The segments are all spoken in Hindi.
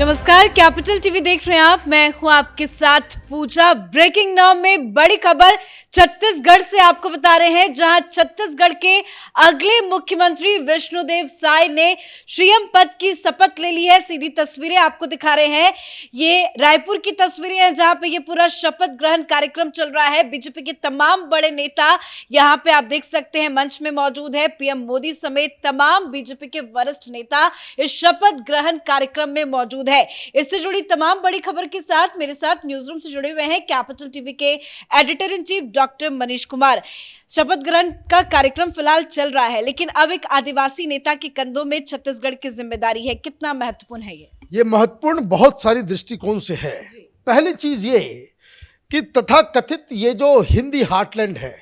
नमस्कार, कैपिटल टीवी देख रहे हैं आप। मैं हूं आपके साथ पूजा। ब्रेकिंग नाउ में बड़ी खबर छत्तीसगढ़ से आपको बता रहे हैं, जहां छत्तीसगढ़ के अगले मुख्यमंत्री विष्णुदेव साय ने सीएम पद की शपथ ले ली है। सीधी तस्वीरें आपको दिखा रहे हैं, ये रायपुर की तस्वीरें हैं जहां पे ये पूरा शपथ ग्रहण कार्यक्रम चल रहा है। बीजेपी के तमाम बड़े नेता यहां पे आप देख सकते हैं मंच में मौजूद है। पीएम मोदी समेत तमाम बीजेपी के वरिष्ठ नेता इस शपथ ग्रहण कार्यक्रम में मौजूद है। इससे जुड़ी तमाम बड़ी खबर के साथ मेरे साथ न्यूज रूम से जुड़े हुए हैं कैपिटल टीवी के editor in chief doctor Manish Kumar. शपथ ग्रहण का कार्यक्रम फिलहाल चल रहा है, लेकिन अब एक आदिवासी नेता के कंधों में छत्तीसगढ़ की जिम्मेदारी है। कितना महत्वपूर्ण है ये महत्वपूर्ण बहुत सारी दृष्टिकोण से है। पहली चीज ये कि तथाकथित ये जो हिंदी हार्टलैंड है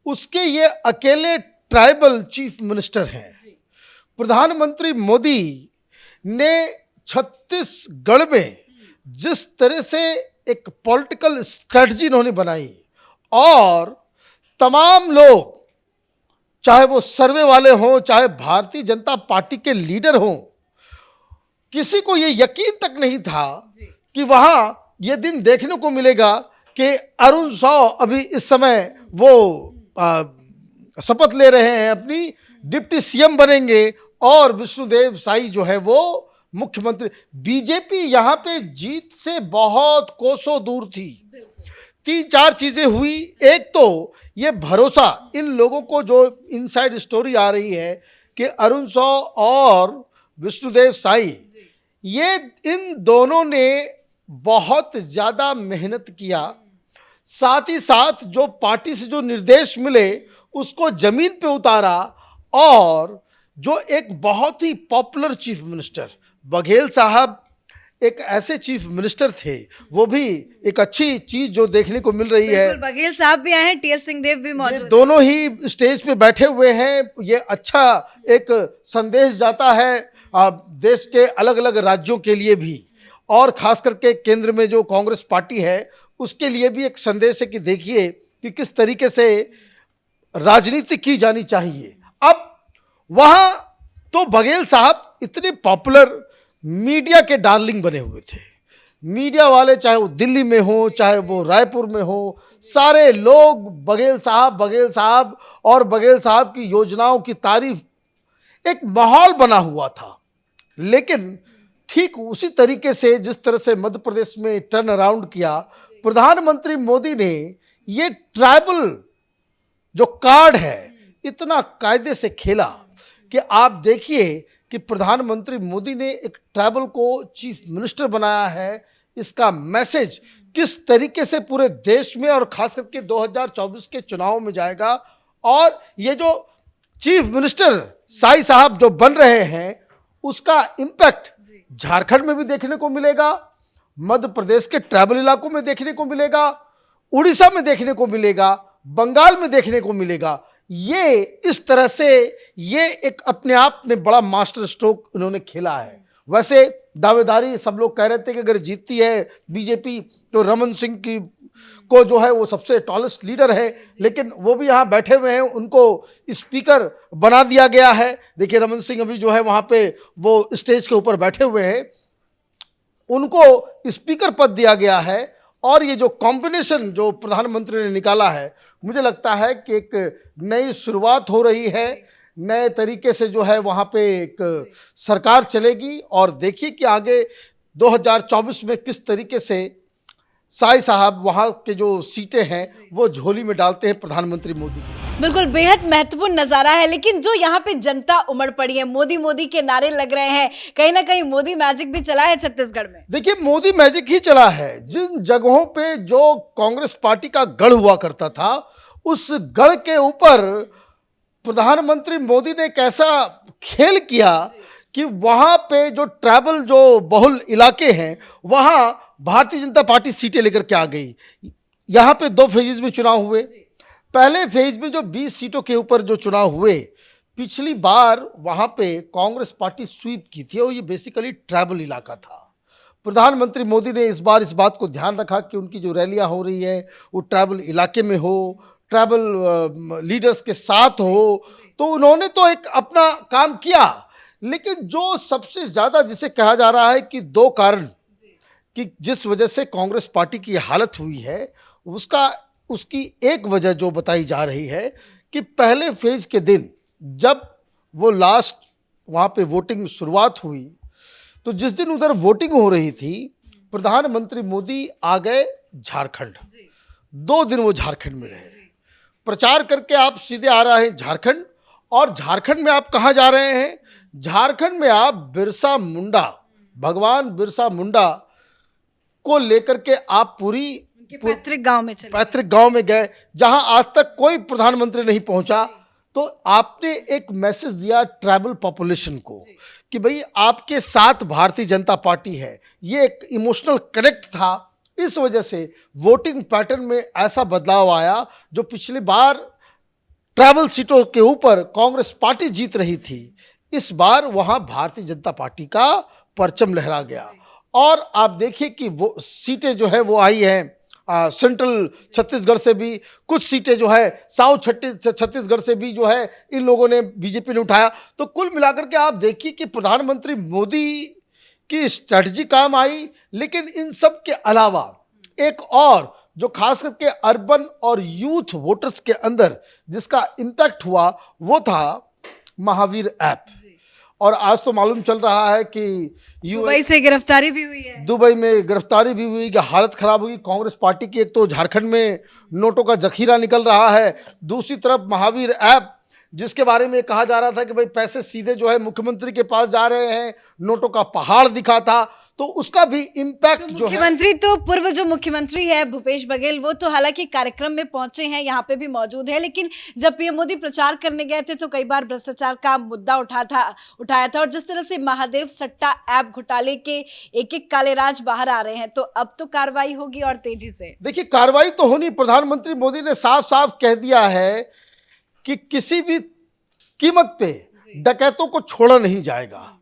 उसके ये अकेले ट्राइबल चीफ मिनिस्टर हैं। प्रधानमंत्री मोदी ने छत्तीसगढ़ में जिस तरह से एक पॉलिटिकल स्ट्रेटजी इन्होंने बनाई और तमाम लोग, चाहे वो सर्वे वाले हों, चाहे भारतीय जनता पार्टी के लीडर हों, किसी को ये यकीन तक नहीं था कि वहाँ ये दिन देखने को मिलेगा कि अरुण साव अभी इस समय वो शपथ ले रहे हैं, अपनी डिप्टी सीएम बनेंगे और विष्णुदेव साई जो है वो मुख्यमंत्री। बीजेपी यहाँ पे जीत से बहुत कोसों दूर थी। 3-4 चीजें हुई। एक तो ये भरोसा, इन लोगों को जो इनसाइड स्टोरी आ रही है कि अरुण साव और विष्णुदेव साई, ये इन दोनों ने बहुत ज़्यादा मेहनत किया। साथ ही साथ जो पार्टी से जो निर्देश मिले उसको जमीन पे उतारा और जो एक बहुत ही पॉपुलर चीफ मिनिस्टर बघेल साहब एक ऐसे चीफ मिनिस्टर थे, वो भी एक अच्छी चीज जो देखने को मिल रही है। बघेल साहब भी आए हैं, टीएस सिंहदेव भी मौजूद हैं। दोनों ही स्टेज पे बैठे हुए हैं। ये अच्छा एक संदेश जाता है देश के अलग अलग राज्यों के लिए भी, और खास करके केंद्र में जो कांग्रेस पार्टी है उसके लिए भी एक संदेश है कि देखिए कि किस तरीके से राजनीति की जानी चाहिए। अब वहाँ तो बघेल साहब इतने पॉपुलर, मीडिया के डार्लिंग बने हुए थे। मीडिया वाले चाहे वो दिल्ली में हो, चाहे वो रायपुर में हो, सारे लोग बघेल साहब और बघेल साहब की योजनाओं की तारीफ, एक माहौल बना हुआ था। लेकिन ठीक उसी तरीके से जिस तरह से मध्य प्रदेश में टर्न अराउंड किया, प्रधानमंत्री मोदी ने ये ट्राइबल जो कार्ड है इतना कायदे से खेला कि आप देखिए कि प्रधानमंत्री मोदी ने एक ट्राइबल को चीफ मिनिस्टर बनाया है। इसका मैसेज किस तरीके से पूरे देश में और खास करके 2024 के चुनाव में जाएगा। और ये जो चीफ मिनिस्टर साई साहब जो बन रहे हैं उसका इम्पैक्ट झारखंड में भी देखने को मिलेगा, मध्य प्रदेश के ट्राइबल इलाकों में देखने को मिलेगा, उड़ीसा में देखने को मिलेगा, बंगाल में देखने को मिलेगा। ये इस तरह से ये एक अपने आप में बड़ा मास्टर स्ट्रोक इन्होंने खेला है। वैसे दावेदारी सब लोग कह रहे थे कि अगर जीतती है बीजेपी तो रमन सिंह की को जो है वो सबसे टॉलेस्ट लीडर है, लेकिन वो भी यहाँ बैठे हुए हैं, उनको स्पीकर बना दिया गया है। देखिए रमन सिंह अभी जो है वहाँ पे वो स्टेज के ऊपर बैठे हुए हैं, उनको स्पीकर पद दिया गया है। और ये जो कॉम्बिनेशन जो प्रधानमंत्री ने निकाला है, मुझे लगता है कि एक नई शुरुआत हो रही है, नए तरीके से जो है वहाँ पे एक सरकार चलेगी। और देखिए कि आगे 2024 में किस तरीके से साई साहब वहाँ के जो सीटें हैं वो झोली में डालते हैं प्रधानमंत्री मोदी। बिल्कुल बेहद महत्वपूर्ण नजारा है, लेकिन जो यहाँ पे जनता उमड़ पड़ी है, मोदी मोदी के नारे लग रहे हैं, कहीं ना कहीं मोदी मैजिक भी चला है छत्तीसगढ़ में। देखिए मोदी मैजिक ही चला है। जिन जगहों पे जो कांग्रेस पार्टी का गढ़ हुआ करता था उस गढ़ के ऊपर प्रधानमंत्री मोदी ने एक ऐसा खेल किया कि वहाँ पे जो ट्राइबल जो बहुल इलाके हैं वहाँ भारतीय जनता पार्टी सीटें लेकर के आ गई। यहाँ पे 2 फेजेज में चुनाव हुए। पहले फेज में जो 20 सीटों के ऊपर जो चुनाव हुए, पिछली बार वहाँ पे कांग्रेस पार्टी स्वीप की थी और ये बेसिकली ट्राइबल इलाका था। प्रधानमंत्री मोदी ने इस बार इस बात को ध्यान रखा कि उनकी जो रैलियाँ हो रही है वो ट्राइबल इलाके में हो, ट्राइबल लीडर्स के साथ हो। तो उन्होंने तो एक अपना काम किया लेकिन जो सबसे ज्यादा जिसे कहा जा रहा है कि दो कारण कि जिस वजह से कांग्रेस पार्टी की हालत हुई है, उसकी एक वजह जो बताई जा रही है कि पहले फेज के दिन जब वो लास्ट वहाँ पे वोटिंग शुरुआत हुई, तो जिस दिन उधर वोटिंग हो रही थी, प्रधानमंत्री मोदी आ गए झारखंड। 2 दिन वो झारखंड में रहे, प्रचार करके आप सीधे आ रहे हैं झारखंड। और झारखंड में आप कहाँ जा रहे हैं? झारखंड में आप बिरसा मुंडा, भगवान बिरसा मुंडा को लेकर के आप पूरी पैतृक गांव में चले, पैतृक गांव में गए, जहां आज तक कोई प्रधानमंत्री नहीं पहुंचा। तो आपने एक मैसेज दिया ट्राइबल पॉपुलेशन को कि भाई आपके साथ भारतीय जनता पार्टी है। ये एक इमोशनल कनेक्ट था, इस वजह से वोटिंग पैटर्न में ऐसा बदलाव आया। जो पिछली बार ट्राइबल सीटों के ऊपर कांग्रेस पार्टी जीत रही थी, इस बार वहां भारतीय जनता पार्टी का परचम लहरा गया। और आप देखिए कि वो सीटें जो है वो आई हैं सेंट्रल छत्तीसगढ़ से भी, कुछ सीटें जो है साउथ छत्तीसगढ़ से भी जो है इन लोगों ने, बीजेपी ने उठाया। तो कुल मिलाकर के आप देखिए कि प्रधानमंत्री मोदी की स्ट्रैटेजी काम आई। लेकिन इन सब के अलावा एक और जो खास करके अर्बन और यूथ वोटर्स के अंदर जिसका इम्पैक्ट हुआ, वो था महावीर ऐप। और आज तो मालूम चल रहा है कि दुबई से गिरफ्तारी भी हुई है, दुबई में गिरफ्तारी भी हुई कि हालत खराब हुई कांग्रेस पार्टी की। एक तो झारखंड में नोटों का जखीरा निकल रहा है, दूसरी तरफ महावीर ऐप जिसके बारे में कहा जा रहा था कि भाई पैसे सीधे जो है मुख्यमंत्री के पास जा रहे हैं, नोटों का पहाड़ दिखा था। तो उसका भी इम्पैक्ट जो है, मुख्यमंत्री तो पूर्व जो मुख्यमंत्री है भूपेश बघेल, वो तो हालांकि कार्यक्रम में पहुंचे हैं, यहाँ पे भी मौजूद है, लेकिन जब पीएम मोदी प्रचार करने गए थे तो कई बार भ्रष्टाचार का मुद्दा उठाया था। और जिस तरह से महादेव सट्टा ऐप घोटाले के एक काले राज बाहर आ रहे हैं, तो अब तो कार्रवाई होगी और तेजी से। देखिए कार्रवाई तो होनी। प्रधानमंत्री मोदी ने साफ साफ कह दिया है कि किसी भी कीमत पे डकैतों को छोड़ा नहीं जाएगा।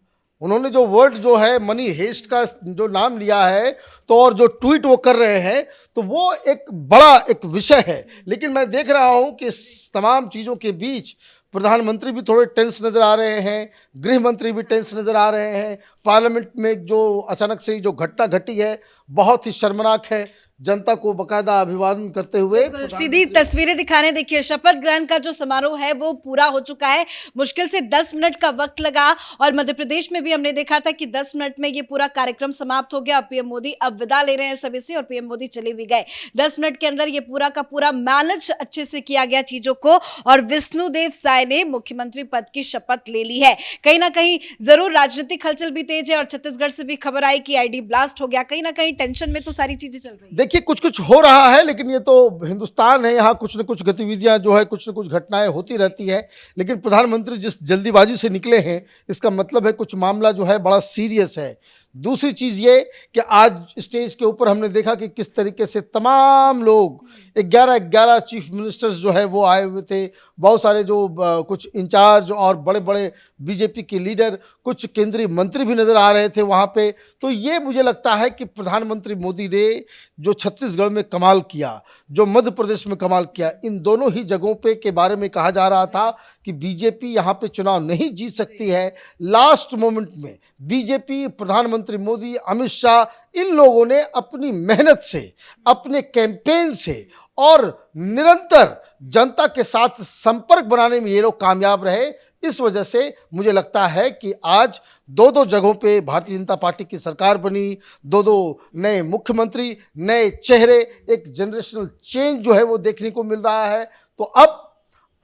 उन्होंने जो वर्ड जो है मनी हेस्ट का जो नाम लिया है, तो और जो ट्वीट वो कर रहे हैं, तो वो एक बड़ा एक विषय है। लेकिन मैं देख रहा हूं कि इस तमाम चीज़ों के बीच प्रधानमंत्री भी थोड़े टेंस नजर आ रहे हैं, गृह मंत्री भी टेंस नजर आ रहे हैं। पार्लियामेंट में जो अचानक से जो घटना घटी है बहुत ही शर्मनाक है। जनता को बकायदा अभिवादन करते हुए सीधी तस्वीरें दिखाने, देखिए शपथ ग्रहण का जो समारोह है वो पूरा हो चुका है। मुश्किल से 10 मिनट का वक्त लगा और मध्य प्रदेश में भी हमने देखा था कि 10 मिनट में ये पूरा कार्यक्रम समाप्त हो गया। पीएम मोदी अब विदा ले रहे हैं सभी से और पीएम मोदी चले भी गए। 10 मिनट के अंदर ये पूरा का पूरा मैनेज अच्छे से किया गया चीजों को और विष्णुदेव साय ने मुख्यमंत्री पद की शपथ ले ली है। कहीं ना कहीं जरूर राजनीतिक हलचल भी तेज है और छत्तीसगढ़ से भी खबर आई कि आईडी ब्लास्ट हो गया। कहीं ना कहीं टेंशन में तो सारी चीजें चल रही है। देखिए कुछ कुछ हो रहा है, लेकिन ये तो हिंदुस्तान है, यहाँ कुछ न कुछ गतिविधियां जो है, कुछ न कुछ घटनाएं होती रहती है। लेकिन प्रधानमंत्री जिस जल्दीबाजी से निकले हैं, इसका मतलब है कुछ मामला जो है बड़ा सीरियस है। दूसरी चीज ये कि आज स्टेज के ऊपर हमने देखा कि किस तरीके से तमाम लोग 11 चीफ मिनिस्टर्स जो है वो आए हुए थे। बहुत सारे जो कुछ इंचार्ज और बड़े बड़े बीजेपी के लीडर, कुछ केंद्रीय मंत्री भी नजर आ रहे थे वहाँ पे। तो ये मुझे लगता है कि प्रधानमंत्री मोदी ने जो छत्तीसगढ़ में कमाल किया, जो मध्य प्रदेश में कमाल किया, इन दोनों ही जगहों पे के बारे में कहा जा रहा था कि बीजेपी यहाँ पे चुनाव नहीं जीत सकती है। लास्ट मोमेंट में बीजेपी, प्रधानमंत्री मोदी, अमित शाह, इन लोगों ने अपनी मेहनत से, अपने कैंपेन से और निरंतर जनता के साथ संपर्क बनाने में ये लोग कामयाब रहे। इस वजह से मुझे लगता है कि आज 2 जगहों पे भारतीय जनता पार्टी की सरकार बनी, 2 नए मुख्यमंत्री, नए चेहरे, एक जनरेशनल चेंज जो है वो देखने को मिल रहा है। तो अब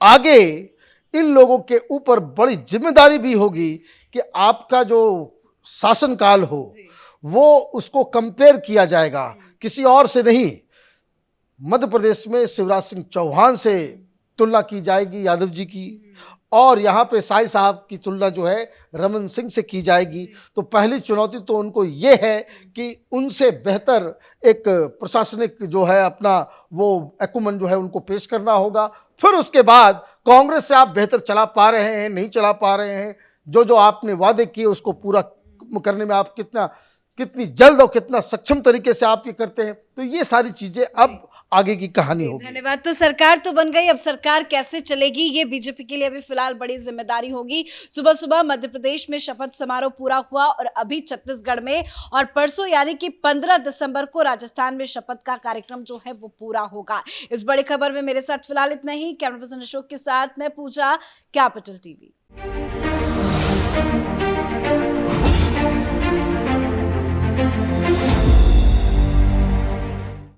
आगे इन लोगों के ऊपर बड़ी जिम्मेदारी भी होगी कि आपका जो शासनकाल हो वो उसको कंपेयर किया जाएगा किसी और से नहीं। मध्य प्रदेश में शिवराज सिंह चौहान से तुलना की जाएगी, यादव जी की, और यहाँ पे साई साहब की तुलना जो है रमन सिंह से की जाएगी। तो पहली चुनौती तो उनको ये है कि उनसे बेहतर एक प्रशासनिक जो है अपना वो एकुमन जो है उनको पेश करना होगा। फिर उसके बाद कांग्रेस से आप बेहतर चला पा रहे हैं, नहीं चला पा रहे हैं, जो आपने वादे किए उसको पूरा करने में आप कितनी जल्द और कितना सक्षम तरीके से आप ये करते हैं। तो ये सारी चीज़ें अब आगे की कहानी होगी। धन्यवाद। तो सरकार तो बन गई, अब सरकार कैसे चलेगी ये बीजेपी के लिए अभी फिलहाल बड़ी जिम्मेदारी होगी। सुबह सुबह मध्य प्रदेश में शपथ समारोह पूरा हुआ और अभी छत्तीसगढ़ में और परसों यानी कि 15 दिसंबर को राजस्थान में शपथ का कार्यक्रम जो है वो पूरा होगा। इस बड़ी खबर में मेरे साथ फिलहाल इतना ही। कैमरा पर्सन अशोक के साथ मैं पूजा, कैपिटल टीवी।